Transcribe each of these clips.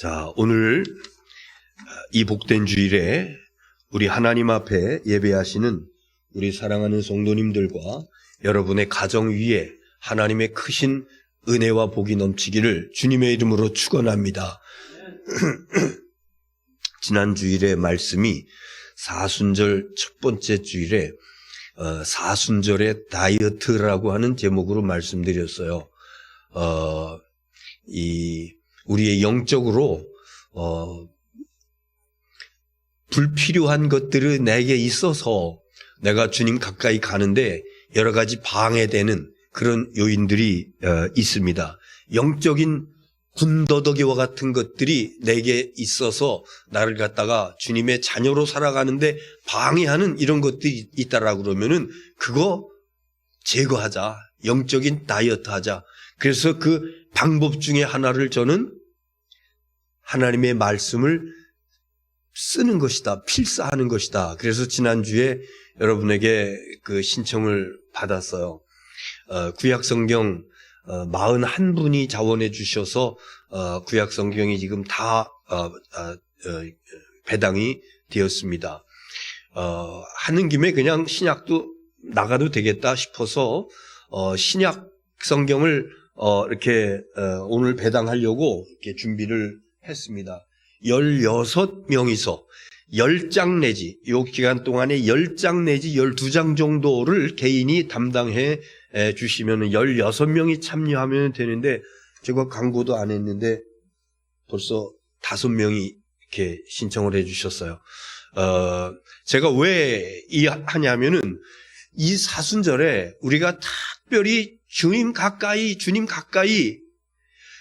자, 오늘 이 복된 주일에 우리 하나님 앞에 예배하시는 우리 사랑하는 성도님들과 여러분의 가정 위에 하나님의 크신 은혜와 복이 넘치기를 주님의 이름으로 축원합니다. 지난 주일의 말씀이 사순절 첫 번째 주일에 사순절의 다이어트라고 하는 제목으로 말씀드렸어요. 우리의 영적으로 불필요한 것들이 내게 있어서 내가 주님 가까이 가는데 여러 가지 방해되는 그런 요인들이 있습니다. 영적인 군더더기와 같은 것들이 내게 있어서 나를 갖다가 주님의 자녀로 살아가는데 방해하는 이런 것들이 있다라고 그러면은 그거 제거하자. 영적인 다이어트 하자. 그래서 그 방법 중에 하나를 저는 하나님의 말씀을 쓰는 것이다. 필사하는 것이다. 그래서 지난주에 여러분에게 그 신청을 받았어요. 구약성경 41분이 자원해 주셔서 구약성경이 지금 다 배당이 되었습니다. 하는 김에 그냥 신약도 나가도 되겠다 싶어서 신약 성경을 이렇게 오늘 배당하려고 이렇게 준비를 했습니다. 16명이서 10장 내지 이 기간 동안에 10장 내지 12장 정도를 개인이 담당해 주시면 16명이 참여하면 되는데 제가 광고도 안 했는데 벌써 5명이 이렇게 신청을 해 주셨어요. 제가 왜 하냐면은 이 사순절에 우리가 특별히 주님 가까이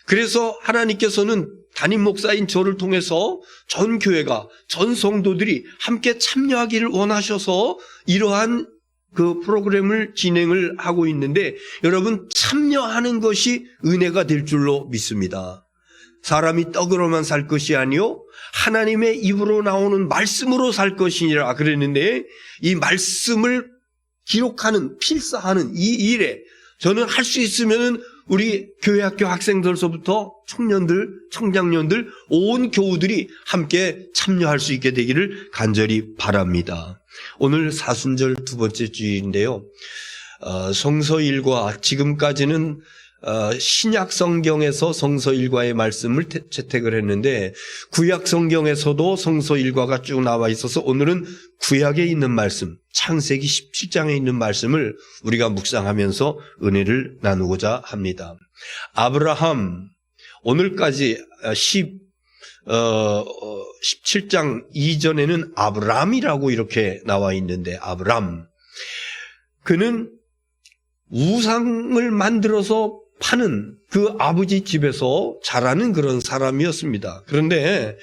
그래서 하나님께서는 담임 목사인 저를 통해서 전 교회가 전 성도들이 함께 참여하기를 원하셔서 이러한 그 프로그램을 진행을 하고 있는데 여러분 참여하는 것이 은혜가 될 줄로 믿습니다. 사람이 떡으로만 살 것이 아니요 하나님의 입으로 나오는 말씀으로 살 것이니라 그랬는데 이 말씀을 기록하는 필사하는 이 일에 저는 할 수 있으면은 우리 교회 학교 학생들서부터 청년들, 청장년들, 온 교우들이 함께 참여할 수 있게 되기를 간절히 바랍니다. 오늘 사순절 두 번째 주일인데요. 성서일과 지금까지는 신약 성경에서 성서일과의 말씀을 채택을 했는데 구약 성경에서도 성서일과가 쭉 나와 있어서 오늘은 구약에 있는 말씀, 창세기 17장에 있는 말씀을 우리가 묵상하면서 은혜를 나누고자 합니다. 아브라함, 오늘까지 17장 이전에는 아브람이라고 이렇게 나와 있는데 아브람, 그는 우상을 만들어서 파는 그 아버지 집에서 자라는 그런 사람이었습니다. 그런데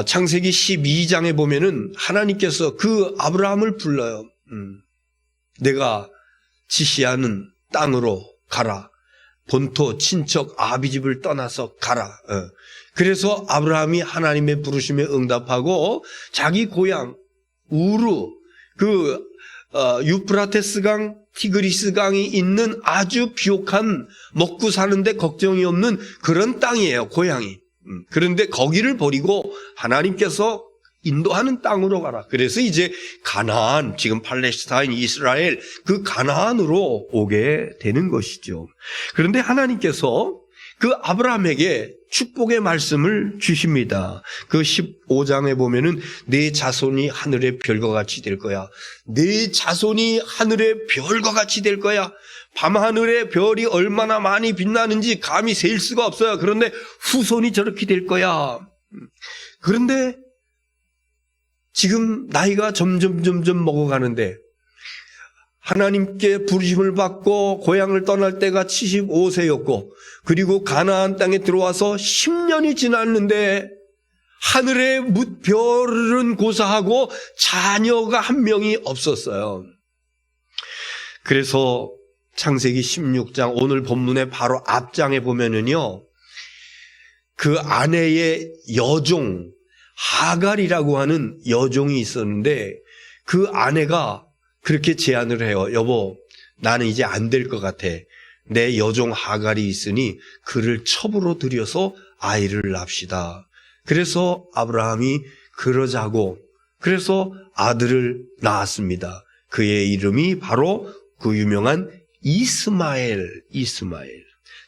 창세기 12장에 보면은 하나님께서 그 아브라함을 불러요. 내가 지시하는 땅으로 가라. 본토 친척 아비집을 떠나서 가라. 그래서 아브라함이 하나님의 부르심에 응답하고 자기 고향 우르 그 유프라테스 강 티그리스 강이 있는 아주 비옥한 먹고 사는데 걱정이 없는 그런 땅이에요. 고향이. 그런데 거기를 버리고 하나님께서 인도하는 땅으로 가라. 그래서 이제 가나안, 지금 팔레스타인, 이스라엘 그 가나안으로 오게 되는 것이죠. 그런데 하나님께서 그 아브라함에게 축복의 말씀을 주십니다. 그 15장에 보면은 내 자손이 하늘의 별과 같이 될 거야. 내 자손이 하늘의 별과 같이 될 거야. 밤하늘의 별이 얼마나 많이 빛나는지 감히 셀 수가 없어요. 그런데 후손이 저렇게 될 거야. 그런데 지금 나이가 점점 먹어가는데 하나님께 부르심을 받고 고향을 떠날 때가 75세였고 그리고 가나안 땅에 들어와서 10년이 지났는데 하늘의 별은 고사하고 자녀가 한 명이 없었어요. 그래서 창세기 16장 오늘 본문의 바로 앞장에 보면은요, 그 아내의 여종 하갈이라고 하는 여종이 있었는데 그 아내가 그렇게 제안을 해요. 여보, 나는 이제 안 될 것 같아. 내 여종 하갈이 있으니 그를 첩으로 들여서 아이를 낳읍시다. 그래서 아브라함이 그러자고 그래서 아들을 낳았습니다. 그의 이름이 바로 그 유명한 이스마엘.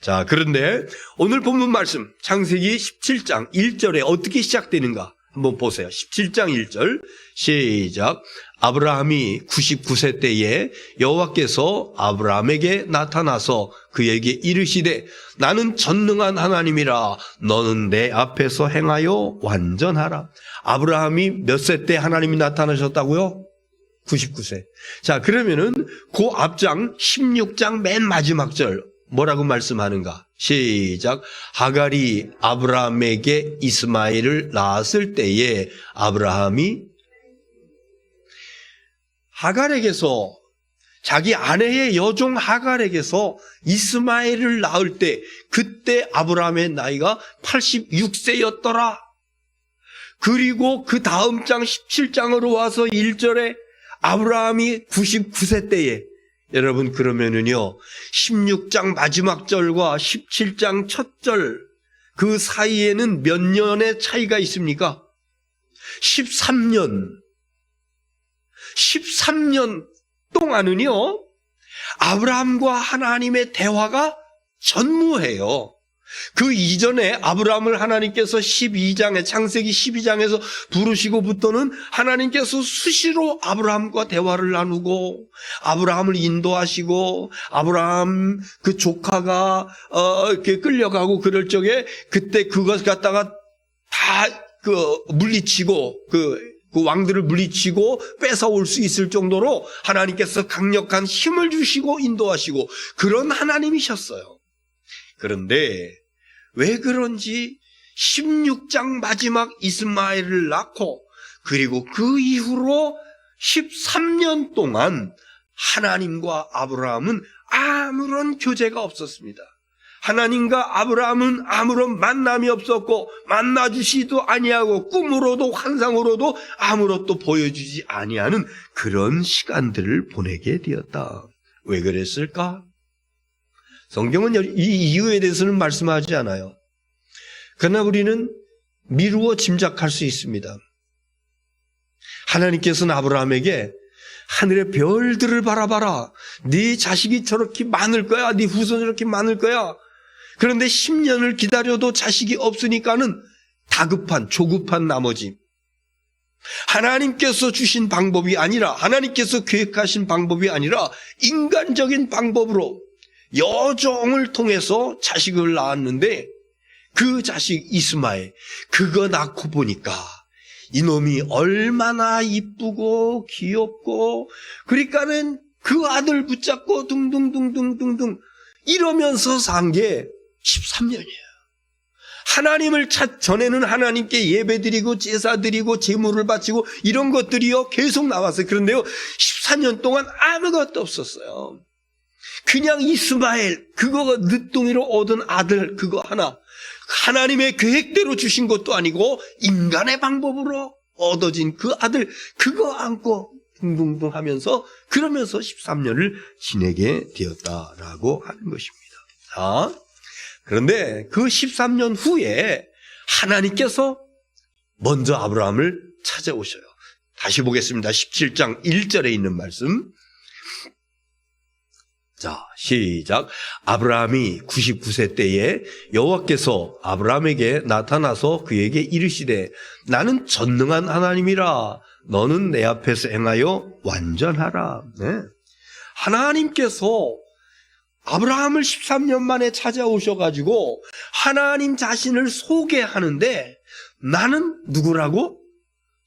자, 그런데 오늘 본문 말씀 창세기 17장 1절에 어떻게 시작되는가 한번 보세요. 17장 1절 시작. 아브라함이 99세 때에 여호와께서 아브라함에게 나타나서 그에게 이르시되 나는 전능한 하나님이라 너는 내 앞에서 행하여 완전하라. 아브라함이 몇 세 때 하나님이 나타나셨다고요? 99세. 자, 그러면은 그 앞장 16장 맨 마지막 절 뭐라고 말씀하는가? 시작. 하갈이 아브라함에게 이스마엘을 낳았을 때에 아브라함이 하갈에게서 자기 아내의 여종 하갈에게서 이스마엘을 낳을 때 그때 아브라함의 나이가 86세였더라. 그리고 그 다음 장 17장으로 와서 1절에 아브라함이 99세 때에 여러분 그러면은요 16장 마지막 절과 17장 첫 절 그 사이에는 몇 년의 차이가 있습니까? 13년 동안은요 아브라함과 하나님의 대화가 전무해요. 그 이전에 아브라함을 하나님께서 12장에 창세기 12장에서 부르시고부터는 하나님께서 수시로 아브라함과 대화를 나누고 아브라함을 인도하시고 아브라함 그 조카가 이렇게 끌려가고 그럴 적에 그때 그것 갖다가 다 물리치고 그 왕들을 물리치고 뺏어올 수 있을 정도로 하나님께서 강력한 힘을 주시고 인도하시고 그런 하나님이셨어요. 그런데 왜 그런지 16장 마지막 이스마엘을 낳고 그리고 그 이후로 13년 동안 하나님과 아브라함은 아무런 교제가 없었습니다. 하나님과 아브라함은 아무런 만남이 없었고 만나주시도 아니하고 꿈으로도 환상으로도 아무것도 보여주지 아니하는 그런 시간들을 보내게 되었다. 왜 그랬을까? 성경은 이 이유에 대해서는 말씀하지 않아요. 그러나 우리는 미루어 짐작할 수 있습니다. 하나님께서는 아브라함에게 하늘의 별들을 바라봐라. 네 자식이 저렇게 많을 거야. 네 후손이 저렇게 많을 거야. 그런데 10년을 기다려도 자식이 없으니까는 조급한 나머지 하나님께서 주신 방법이 아니라 하나님께서 계획하신 방법이 아니라 인간적인 방법으로 여종을 통해서 자식을 낳았는데 그 자식 이스마엘 그거 낳고 보니까 이놈이 얼마나 이쁘고 귀엽고 그러니까는 그 아들 붙잡고 둥둥둥둥둥둥 이러면서 산 게 13년이에요. 하나님을 전에는 하나님께 예배드리고 제사드리고 제물을 바치고 이런 것들이요 계속 나왔어요. 그런데요 14년 동안 아무것도 없었어요. 그냥 이스마엘 그거 늦둥이로 얻은 아들 그거 하나 하나님의 계획대로 주신 것도 아니고 인간의 방법으로 얻어진 그 아들 그거 안고 둥둥둥 하면서 그러면서 13년을 지내게 되었다라고 하는 것입니다. 자, 그런데 그 13년 후에 하나님께서 먼저 아브라함을 찾아오셔요. 다시 보겠습니다. 17장 1절에 있는 말씀. 자, 시작. 아브라함이 99세 때에 여호와께서 아브라함에게 나타나서 그에게 이르시되 나는 전능한 하나님이라 너는 내 앞에서 행하여 완전하라. 네. 하나님께서 아브라함을 13년 만에 찾아오셔가지고 하나님 자신을 소개하는데 나는 누구라고?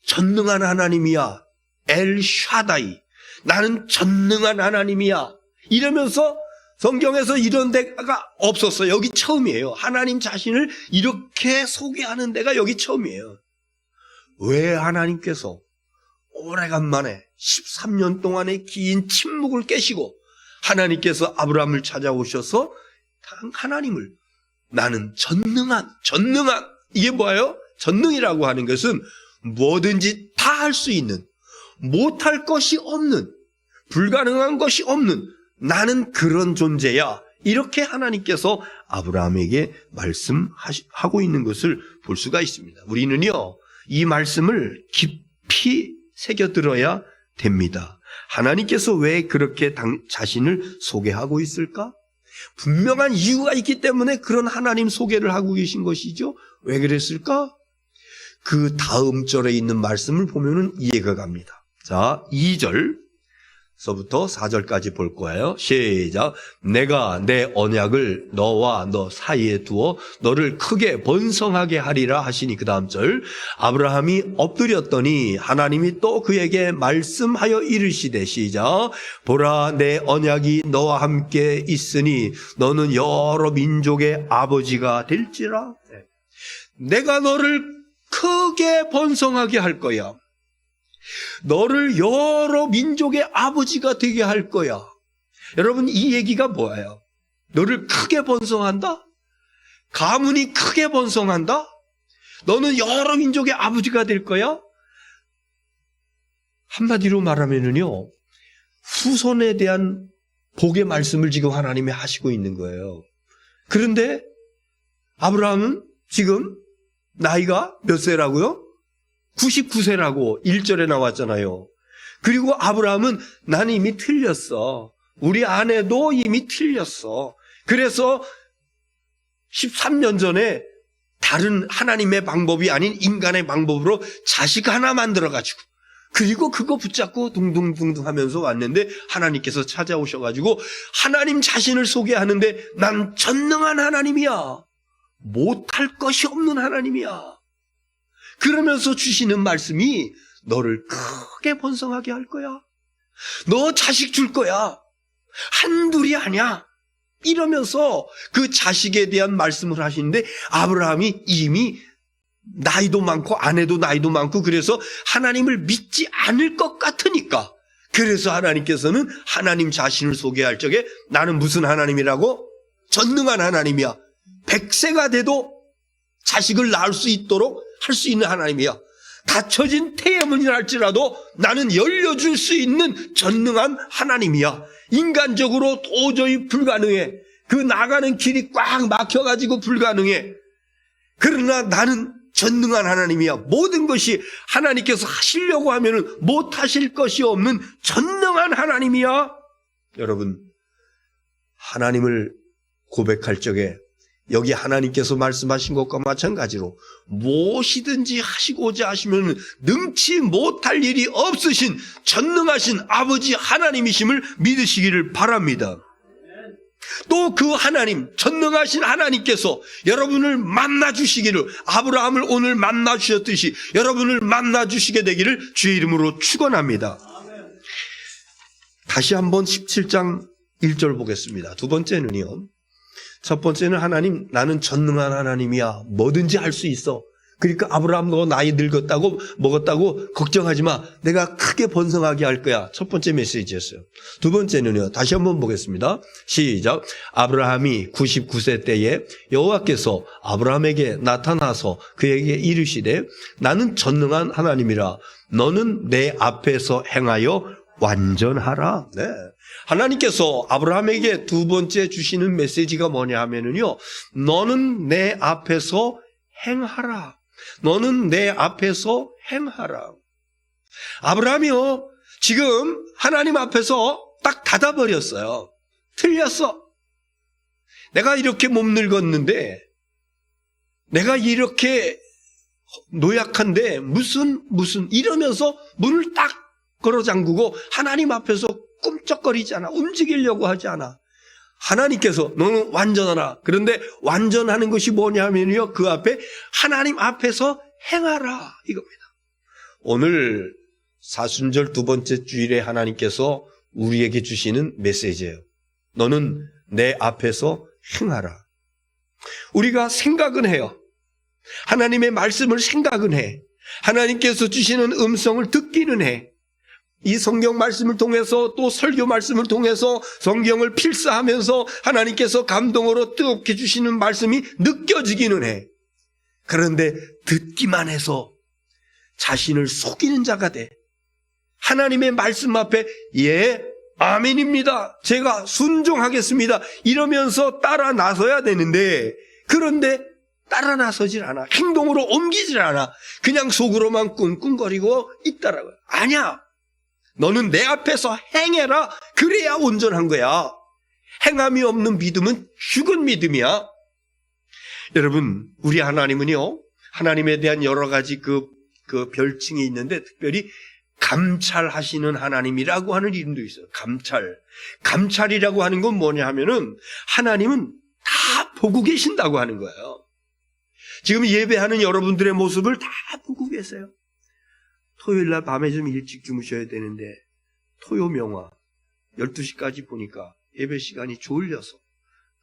전능한 하나님이야. 엘샤다이. 나는 전능한 하나님이야. 이러면서 성경에서 이런 데가 없었어요. 여기 처음이에요. 하나님 자신을 이렇게 소개하는 데가 여기 처음이에요. 왜 하나님께서 오래간만에 13년 동안의 긴 침묵을 깨시고 하나님께서 아브라함을 찾아오셔서 하나님을 나는 전능한 이게 뭐예요? 전능이라고 하는 것은 뭐든지 다 할 수 있는 못할 것이 없는 불가능한 것이 없는 나는 그런 존재야. 이렇게 하나님께서 아브라함에게 말씀하고 있는 것을 볼 수가 있습니다. 우리는요, 이 말씀을 깊이 새겨들어야 됩니다. 하나님께서 왜 그렇게 자신을 소개하고 있을까? 분명한 이유가 있기 때문에 그런 하나님 소개를 하고 계신 것이죠. 왜 그랬을까? 그 다음 절에 있는 말씀을 보면은 이해가 갑니다. 자, 2절서부터 4절까지 볼 거예요. 시작. 내가 내 언약을 너와 너 사이에 두어 너를 크게 번성하게 하리라 하시니, 그 다음 절. 아브라함이 엎드렸더니 하나님이 또 그에게 말씀하여 이르시되, 시작. 보라, 내 언약이 너와 함께 있으니 너는 여러 민족의 아버지가 될지라. 내가 너를 크게 번성하게 할 거야. 너를 여러 민족의 아버지가 되게 할 거야. 여러분, 이 얘기가 뭐예요? 너를 크게 번성한다? 가문이 크게 번성한다? 너는 여러 민족의 아버지가 될 거야? 한마디로 말하면은요, 후손에 대한 복의 말씀을 지금 하나님이 하시고 있는 거예요. 그런데 아브라함은 지금 나이가 몇 세라고요? 99세라고 1절에 나왔잖아요. 그리고 아브라함은 나는 이미 틀렸어. 우리 아내도 이미 틀렸어. 그래서 13년 전에 다른 하나님의 방법이 아닌 인간의 방법으로 자식 하나 만들어가지고, 그리고 그거 붙잡고 둥둥둥둥 하면서 왔는데 하나님께서 찾아오셔가지고 하나님 자신을 소개하는데, 난 전능한 하나님이야. 못할 것이 없는 하나님이야. 그러면서 주시는 말씀이 너를 크게 번성하게 할 거야. 너 자식 줄 거야. 한둘이 아니야. 이러면서 그 자식에 대한 말씀을 하시는데, 아브라함이 이미 나이도 많고 아내도 나이도 많고 그래서 하나님을 믿지 않을 것 같으니까, 그래서 하나님께서는 하나님 자신을 소개할 적에 나는 무슨 하나님이라고? 전능한 하나님이야. 100세가 돼도 자식을 낳을 수 있도록 할 수 있는 하나님이야. 닫혀진 태문이라 할지라도 나는 열려줄 수 있는 전능한 하나님이야. 인간적으로 도저히 불가능해. 그 나가는 길이 꽉 막혀가지고 불가능해. 그러나 나는 전능한 하나님이야. 모든 것이 하나님께서 하시려고 하면은 못하실 것이 없는 전능한 하나님이야. 여러분, 하나님을 고백할 적에 여기 하나님께서 말씀하신 것과 마찬가지로 무엇이든지 하시고자 하시면 능치 못할 일이 없으신 전능하신 아버지 하나님이심을 믿으시기를 바랍니다. 또 그 하나님, 전능하신 하나님께서 여러분을 만나주시기를, 아브라함을 오늘 만나주셨듯이 여러분을 만나주시게 되기를 주의 이름으로 축원합니다. 다시 한번 17장 1절 보겠습니다. 두 번째는요, 첫 번째는 하나님, 나는 전능한 하나님이야. 뭐든지 할 수 있어. 그러니까 아브라함 너 나이 늙었다고 먹었다고 걱정하지 마. 내가 크게 번성하게 할 거야. 첫 번째 메시지였어요. 두 번째는요, 다시 한번 보겠습니다. 시작. 아브라함이 99세 때에 여호와께서 아브라함에게 나타나서 그에게 이르시되, 나는 전능한 하나님이라. 너는 내 앞에서 행하여 완전하라. 네. 하나님께서 아브라함에게 두 번째 주시는 메시지가 뭐냐 하면은요, 너는 내 앞에서 행하라. 너는 내 앞에서 행하라. 아브라함이요, 지금 하나님 앞에서 딱 닫아버렸어요. 틀렸어. 내가 이렇게 몸 늙었는데, 내가 이렇게 노약한데 무슨 이러면서 문을 딱 걸어 잠그고 하나님 앞에서 꿈쩍거리지 않아. 움직이려고 하지 않아. 하나님께서 너는 완전하라. 그런데 완전하는 것이 뭐냐면요, 그 앞에 하나님 앞에서 행하라 이겁니다. 오늘 사순절 두 번째 주일에 하나님께서 우리에게 주시는 메시지예요. 너는 내 앞에서 행하라. 우리가 생각은 해요. 하나님의 말씀을 생각은 해. 하나님께서 주시는 음성을 듣기는 해. 이 성경 말씀을 통해서 또 설교 말씀을 통해서 성경을 필사하면서 하나님께서 감동으로 뜨겁게 주시는 말씀이 느껴지기는 해. 그런데 듣기만 해서 자신을 속이는 자가 돼. 하나님의 말씀 앞에 예, 아멘입니다. 제가 순종하겠습니다. 이러면서 따라 나서야 되는데, 그런데 따라 나서질 않아. 행동으로 옮기질 않아. 그냥 속으로만 꿍꿍거리고 있다라고요. 아니야. 너는 내 앞에서 행해라. 그래야 온전한 거야. 행함이 없는 믿음은 죽은 믿음이야. 여러분, 우리 하나님은요, 하나님에 대한 여러 가지 그 별칭이 있는데, 특별히 감찰하시는 하나님이라고 하는 이름도 있어요. 감찰이라고 하는 건 뭐냐 하면은, 하나님은 다 보고 계신다고 하는 거예요. 지금 예배하는 여러분들의 모습을 다 보고 계세요. 토요일 날 밤에 좀 일찍 주무셔야 되는데, 토요 명화 12시까지 보니까 예배 시간이 졸려서,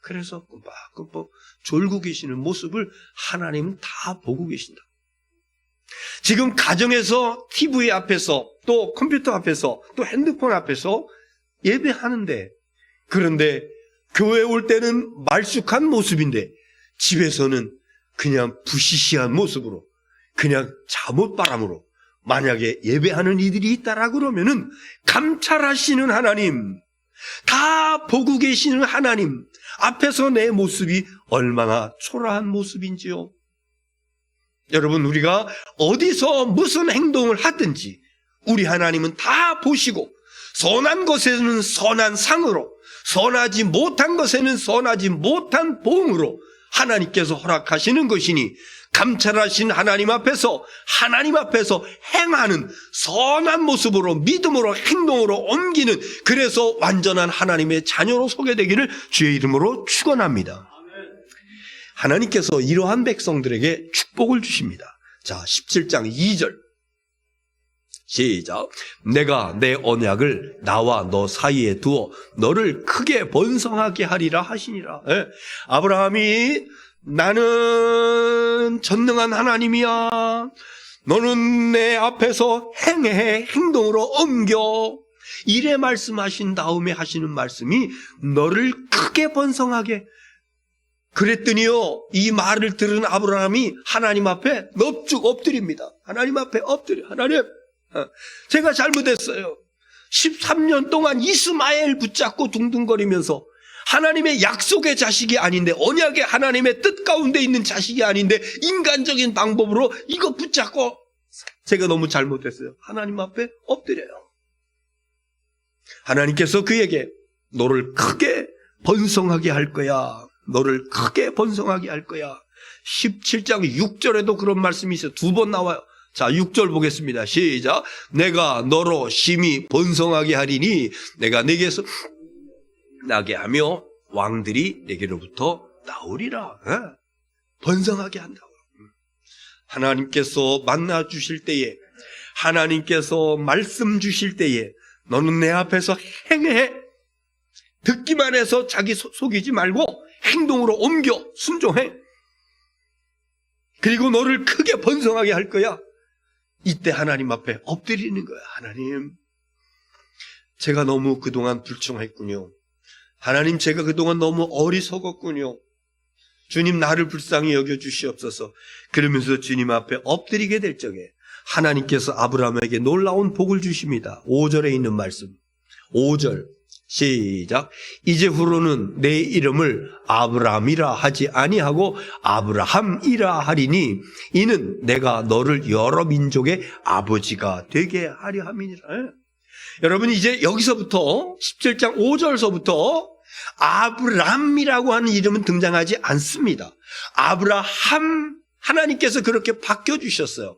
그래서 끔뻑끔뻑 졸고 계시는 모습을 하나님은 다 보고 계신다. 지금 가정에서 TV 앞에서, 또 컴퓨터 앞에서, 또 핸드폰 앞에서 예배하는데, 그런데 교회 올 때는 말쑥한 모습인데 집에서는 그냥 부시시한 모습으로, 그냥 잠옷바람으로 만약에 예배하는 이들이 있다라 그러면은, 감찰하시는 하나님, 다 보고 계시는 하나님 앞에서 내 모습이 얼마나 초라한 모습인지요. 여러분, 우리가 어디서 무슨 행동을 하든지 우리 하나님은 다 보시고, 선한 것에는 선한 상으로, 선하지 못한 것에는 선하지 못한 보응으로 하나님께서 허락하시는 것이니, 감찰하신 하나님 앞에서 행하는 선한 모습으로, 믿음으로, 행동으로 옮기는, 그래서 완전한 하나님의 자녀로 소개되기를 주의 이름으로 축원합니다. 하나님께서 이러한 백성들에게 축복을 주십니다. 자, 17장 2절 시작. 내가 내 언약을 나와 너 사이에 두어 너를 크게 번성하게 하리라 하시니라. 아브라함이 나는 전능한 하나님이야, 너는 내 앞에서 행해, 행동으로 옮겨, 이래 말씀하신 다음에 하시는 말씀이 너를 크게 번성하게. 그랬더니요, 이 말을 들은 아브라함이 하나님 앞에 넙죽 엎드립니다. 하나님 앞에 엎드려. 하나님, 제가 잘못했어요. 13년 동안 이스마엘 붙잡고 둥둥거리면서 하나님의 약속의 자식이 아닌데, 언약의 하나님의 뜻 가운데 있는 자식이 아닌데 인간적인 방법으로 이거 붙잡고, 제가 너무 잘못했어요. 하나님 앞에 엎드려요. 하나님께서 그에게 너를 크게 번성하게 할 거야, 너를 크게 번성하게 할 거야. 17장 6절에도 그런 말씀이 있어요. 2번 나와요. 자, 6절 보겠습니다. 시작. 내가 너로 심히 번성하게 하리니 내가 네게서 나게 하며 왕들이 네게로부터 나오리라. 번성하게 한다고. 하나님께서 만나 주실 때에, 하나님께서 말씀 주실 때에 너는 내 앞에서 행해. 듣기만 해서 자기 속이지 말고 행동으로 옮겨 순종해. 그리고 너를 크게 번성하게 할 거야. 이때 하나님 앞에 엎드리는 거야. 하나님, 제가 너무 그동안 불충했군요. 하나님, 제가 그동안 너무 어리석었군요. 주님, 나를 불쌍히 여겨주시옵소서. 그러면서 주님 앞에 엎드리게 될 적에 하나님께서 아브라함에게 놀라운 복을 주십니다. 5절에 있는 말씀. 5절 시작. 이제후로는 내 이름을 아브라함이라 하지 아니하고 아브라함이라 하리니 이는 내가 너를 여러 민족의 아버지가 되게 하려 함이니라. 여러분, 이제 여기서부터 17장 5절서부터 아브람이라고 하는 이름은 등장하지 않습니다. 아브라함, 하나님께서 그렇게 바뀌어주셨어요.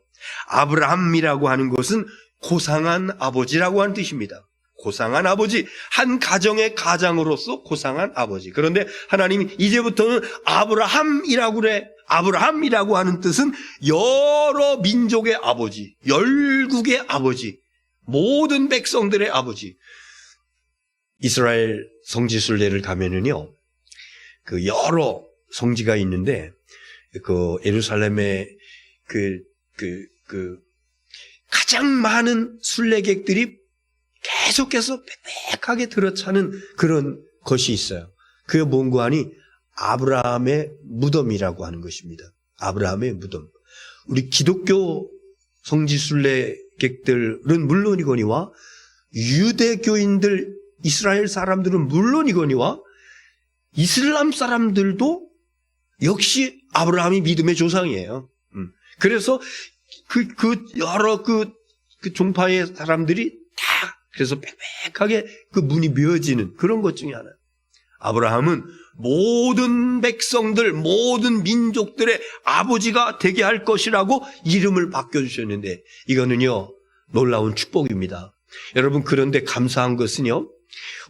아브람이라고 하는 것은 고상한 아버지라고 하는 뜻입니다. 고상한 아버지, 한 가정의 가장으로서 고상한 아버지. 그런데 하나님이 이제부터는 아브라함이라고 그래. 아브라함이라고 하는 뜻은 여러 민족의 아버지, 열국의 아버지, 모든 백성들의 아버지. 이스라엘 성지순례를 가면은요, 그 여러 성지가 있는데, 그 예루살렘에 가장 많은 순례객들이 계속해서 빽빽하게 들어차는 그런 것이 있어요. 그게 뭔가 하니 아브라함의 무덤이라고 하는 것입니다. 아브라함의 무덤. 우리 기독교 성지순례객들은 물론이거니와 유대교인들 이스라엘 사람들은 물론이거니와 이슬람 사람들도 역시 아브라함이 믿음의 조상이에요. 그래서 여러 그 종파의 사람들이 다 그래서 빽빽하게 그 문이 메어지는 그런 것 중에 하나. 아브라함은 모든 백성들, 모든 민족들의 아버지가 되게 할 것이라고 이름을 바꿔주셨는데 이거는요 놀라운 축복입니다. 여러분, 그런데 감사한 것은요,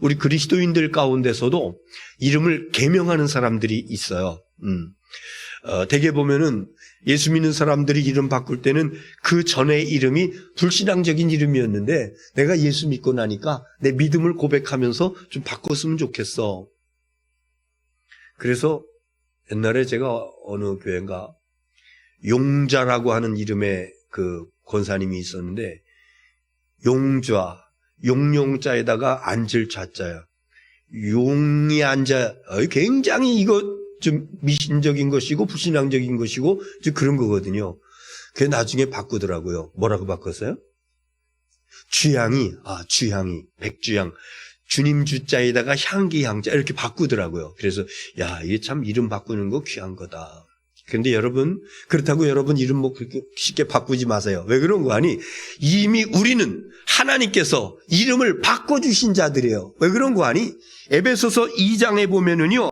우리 그리스도인들 가운데서도 이름을 계명하는 사람들이 있어요. 대개 보면은 예수 믿는 사람들이 이름 바꿀 때는 그 전의 이름이 불신앙적인 이름이었는데 내가 예수 믿고 나니까 내 믿음을 고백하면서 좀 바꿨으면 좋겠어. 그래서 옛날에 제가 어느 교회인가 용자라고 하는 이름의 그 권사님이 있었는데, 용좌, 용용자에다가 앉을 좌자야. 용이 앉아, 굉장히 이거 좀 미신적인 것이고 불신앙적인 것이고 좀 그런 거거든요. 그게 나중에 바꾸더라고요. 뭐라고 바꿨어요? 주향이, 백주향. 주님 주자에다가 향기 향자 이렇게 바꾸더라고요. 그래서 야, 이게 참 이름 바꾸는 거 귀한 거다. 그런데 여러분, 그렇다고 여러분 이름 뭐 그렇게 쉽게 바꾸지 마세요. 왜 그런 거 아니? 이미 우리는 하나님께서 이름을 바꿔주신 자들이에요. 왜 그런 거 아니? 에베소서 2장에 보면은요,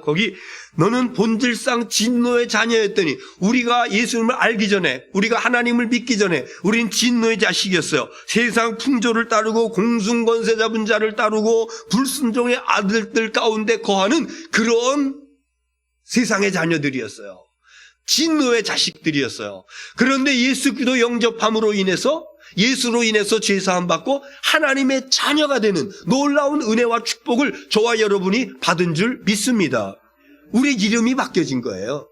거기 너는 본질상 진노의 자녀였더니, 우리가 예수님을 알기 전에, 우리가 하나님을 믿기 전에 우린 진노의 자식이었어요. 세상 풍조를 따르고 공중권세 잡은 자를 따르고 불순종의 아들들 가운데 거하는 그런 세상의 자녀들이었어요. 진노의 자식들이었어요. 그런데 예수 그리스도 영접함으로 인해서, 예수로 인해서 죄사함 받고 하나님의 자녀가 되는 놀라운 은혜와 축복을 저와 여러분이 받은 줄 믿습니다. 우리 이름이 바뀌어진 거예요.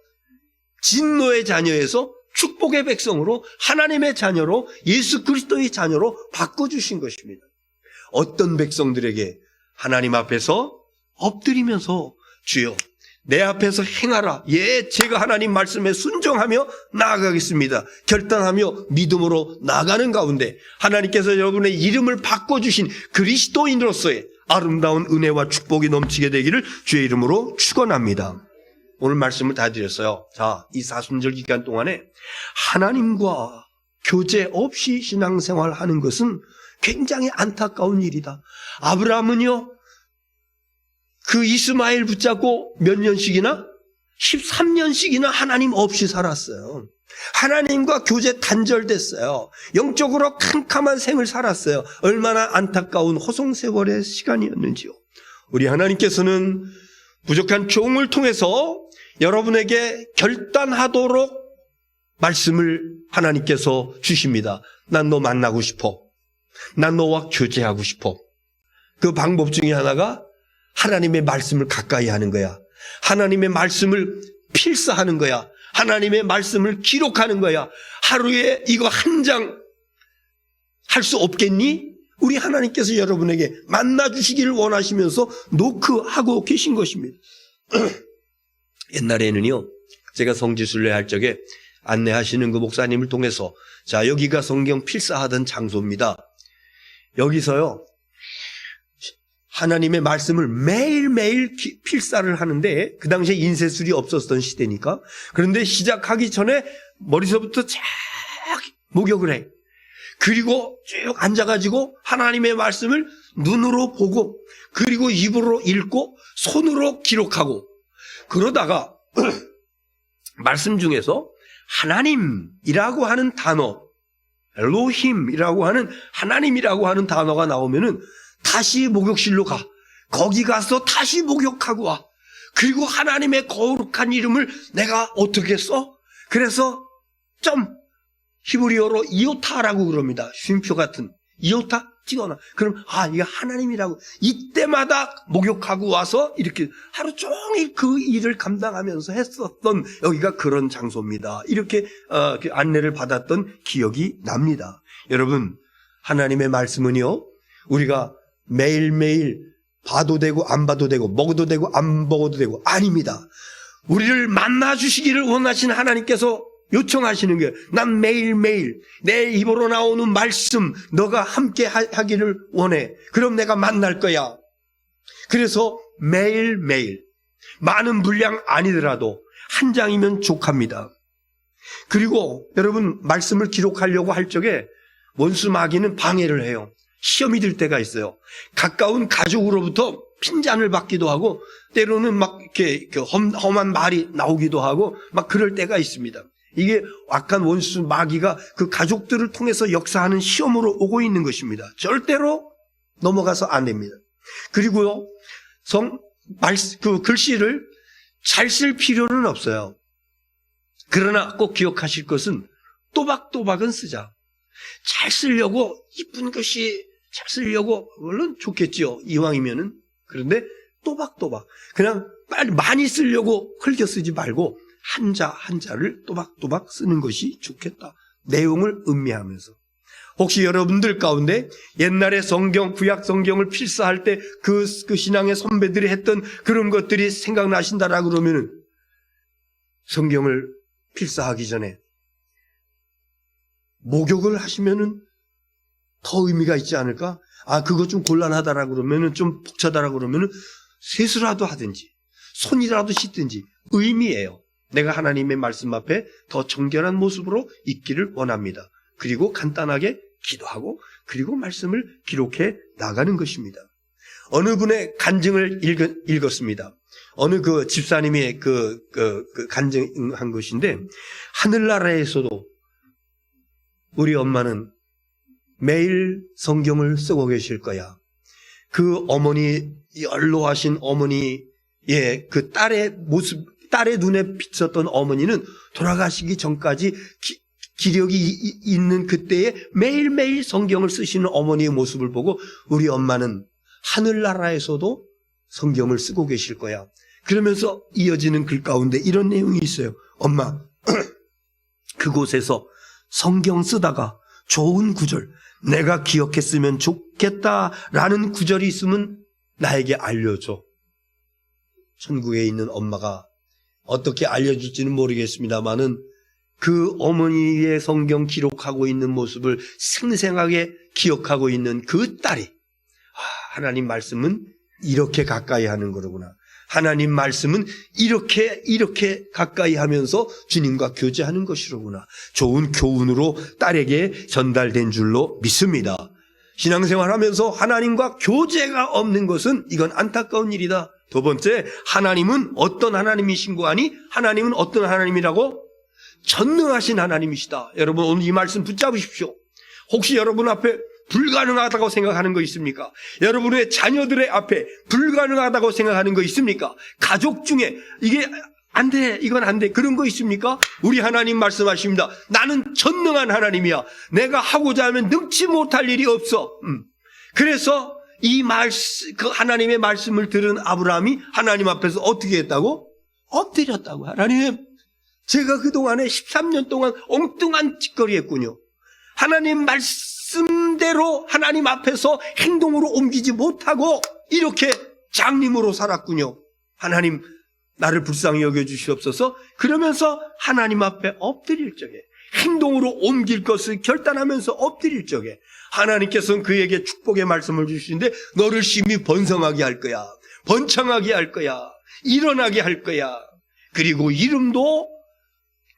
진노의 자녀에서 축복의 백성으로, 하나님의 자녀로, 예수 그리스도의 자녀로 바꿔주신 것입니다. 어떤 백성들에게 하나님 앞에서 엎드리면서 주여 내 앞에서 행하라. 예, 제가 하나님 말씀에 순종하며 나아가겠습니다. 결단하며 믿음으로 나아가는 가운데 하나님께서 여러분의 이름을 바꿔주신 그리스도인으로서의 아름다운 은혜와 축복이 넘치게 되기를 주의 이름으로 축원합니다. 오늘 말씀을 다 드렸어요. 자, 이 사순절 기간 동안에 하나님과 교제 없이 신앙생활 하는 것은 굉장히 안타까운 일이다. 아브라함은요, 그 이스마엘 붙잡고 몇 년씩이나? 13년씩이나 하나님 없이 살았어요. 하나님과 교제 단절됐어요. 영적으로 캄캄한 생을 살았어요. 얼마나 안타까운 호송세월의 시간이었는지요. 우리 하나님께서는 부족한 종을 통해서 여러분에게 결단하도록 말씀을 하나님께서 주십니다. 난 너 만나고 싶어. 난 너와 교제하고 싶어. 그 방법 중에 하나가 하나님의 말씀을 가까이 하는 거야. 하나님의 말씀을 필사하는 거야. 하나님의 말씀을 기록하는 거야. 하루에 이거 한 장 할 수 없겠니? 우리 하나님께서 여러분에게 만나주시기를 원하시면서 노크하고 계신 것입니다. 옛날에는요, 제가 성지순례 할 적에 안내하시는 그 목사님을 통해서, 자, 여기가 성경 필사하던 장소입니다. 여기서요, 하나님의 말씀을 매일매일 필사를 하는데, 그 당시에 인쇄술이 없었던 시대니까. 그런데 시작하기 전에 머리서부터 쫙 목욕을 해. 그리고 쭉 앉아가지고 하나님의 말씀을 눈으로 보고, 그리고 입으로 읽고, 손으로 기록하고, 그러다가 말씀 중에서 하나님이라고 하는 단어, 엘로힘이라고 하는 하나님이라고 하는 단어가 나오면은 다시 목욕실로 가. 거기 가서 다시 목욕하고 와. 그리고 하나님의 거룩한 이름을 내가 어떻게 써? 그래서 점, 히브리어로 이오타라고 그럽니다. 쉼표 같은 이오타 찍어놔. 그럼 이게 하나님이라고. 이때마다 목욕하고 와서 이렇게 하루 종일 그 일을 감당하면서 했었던 여기가 그런 장소입니다. 이렇게 안내를 받았던 기억이 납니다. 여러분, 하나님의 말씀은요, 우리가 매일매일 봐도 되고 안 봐도 되고 먹어도 되고 안 먹어도 되고 아닙니다. 우리를 만나 주시기를 원하시는 하나님께서 요청하시는 거예요. 난 매일매일 내 입으로 나오는 말씀 너가 함께 하기를 원해. 그럼 내가 만날 거야. 그래서 매일매일 많은 분량 아니더라도 한 장이면 족합니다. 그리고 여러분 말씀을 기록하려고 할 적에 원수 마귀는 방해를 해요. 시험이 들 때가 있어요. 가까운 가족으로부터 핀잔을 받기도 하고 때로는 막 이렇게 험한 말이 나오기도 하고 막 그럴 때가 있습니다. 이게 악한 원수 마귀가 그 가족들을 통해서 역사하는 시험으로 오고 있는 것입니다. 절대로 넘어가서 안 됩니다. 그리고요, 그 글씨를 잘 쓸 필요는 없어요. 그러나 꼭 기억하실 것은 또박또박은 쓰자. 잘 쓰려고 이쁜 글씨 잘 쓰려고 물론 좋겠죠. 이왕이면은. 그런데 또박또박 그냥 빨리 많이 쓰려고 흘겨 쓰지 말고 한자 한자를 또박또박 쓰는 것이 좋겠다. 내용을 음미하면서. 혹시 여러분들 가운데 옛날에 구약 성경을 필사할 때 그 신앙의 선배들이 했던 그런 것들이 생각나신다라 그러면은 성경을 필사하기 전에 목욕을 하시면은 더 의미가 있지 않을까? 그거 좀 곤란하다라 그러면은 좀 벅차다라 그러면은 세수라도 하든지 손이라도 씻든지 의미예요. 내가 하나님의 말씀 앞에 더 정결한 모습으로 있기를 원합니다. 그리고 간단하게 기도하고 그리고 말씀을 기록해 나가는 것입니다. 어느 분의 간증을 읽었습니다. 어느 그 집사님이 간증한 것인데 하늘나라에서도 우리 엄마는 매일 성경을 쓰고 계실 거야. 그 어머니, 연로하신 어머니의 그 딸의 모습, 딸의 눈에 비쳤던 어머니는 돌아가시기 전까지 기력이 있는 그때에 매일매일 성경을 쓰시는 어머니의 모습을 보고 우리 엄마는 하늘나라에서도 성경을 쓰고 계실 거야. 그러면서 이어지는 글 가운데 이런 내용이 있어요. 엄마, 그곳에서 성경 쓰다가 좋은 구절, 내가 기억했으면 좋겠다라는 구절이 있으면 나에게 알려줘. 천국에 있는 엄마가 어떻게 알려줄지는 모르겠습니다만은 그 어머니의 성경 기록하고 있는 모습을 생생하게 기억하고 있는 그 딸이 하나님 말씀은 이렇게 가까이 하는 거로구나. 하나님 말씀은 이렇게 가까이 하면서 주님과 교제하는 것이로구나. 좋은 교훈으로 딸에게 전달된 줄로 믿습니다. 신앙생활하면서 하나님과 교제가 없는 것은 이건 안타까운 일이다. 두 번째, 하나님은 어떤 하나님이신 거 아니? 하나님은 어떤 하나님이라고? 전능하신 하나님이시다. 여러분 오늘 이 말씀 붙잡으십시오. 혹시 여러분 앞에 불가능하다고 생각하는 거 있습니까? 여러분의 자녀들의 앞에 불가능하다고 생각하는 거 있습니까? 가족 중에 이게 안 돼, 이건 안 돼, 그런 거 있습니까? 우리 하나님 말씀하십니다. 나는 전능한 하나님이야. 내가 하고자 하면 능치 못할 일이 없어. 그래서 그 하나님의 말씀을 들은 아브라함이 하나님 앞에서 어떻게 했다고? 엎드렸다고. 하나님, 제가 그동안에 13년 동안 엉뚱한 짓거리 했군요. 하나님 말씀대로 하나님 앞에서 행동으로 옮기지 못하고 이렇게 장님으로 살았군요. 하나님, 나를 불쌍히 여겨주시옵소서. 그러면서 하나님 앞에 엎드릴 적에, 행동으로 옮길 것을 결단하면서 엎드릴 적에 하나님께서는 그에게 축복의 말씀을 주시는데 너를 심히 번성하게 할 거야. 번창하게 할 거야. 일어나게 할 거야. 그리고 이름도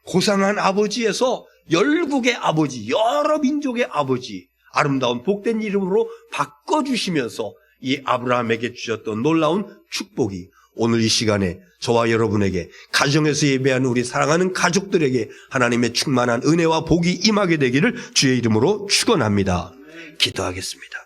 고상한 아버지에서 열국의 아버지, 여러 민족의 아버지, 아름다운 복된 이름으로 바꿔주시면서 이 아브라함에게 주셨던 놀라운 축복이 오늘 이 시간에 저와 여러분에게, 가정에서 예배하는 우리 사랑하는 가족들에게 하나님의 충만한 은혜와 복이 임하게 되기를 주의 이름으로 축원합니다. 기도하겠습니다.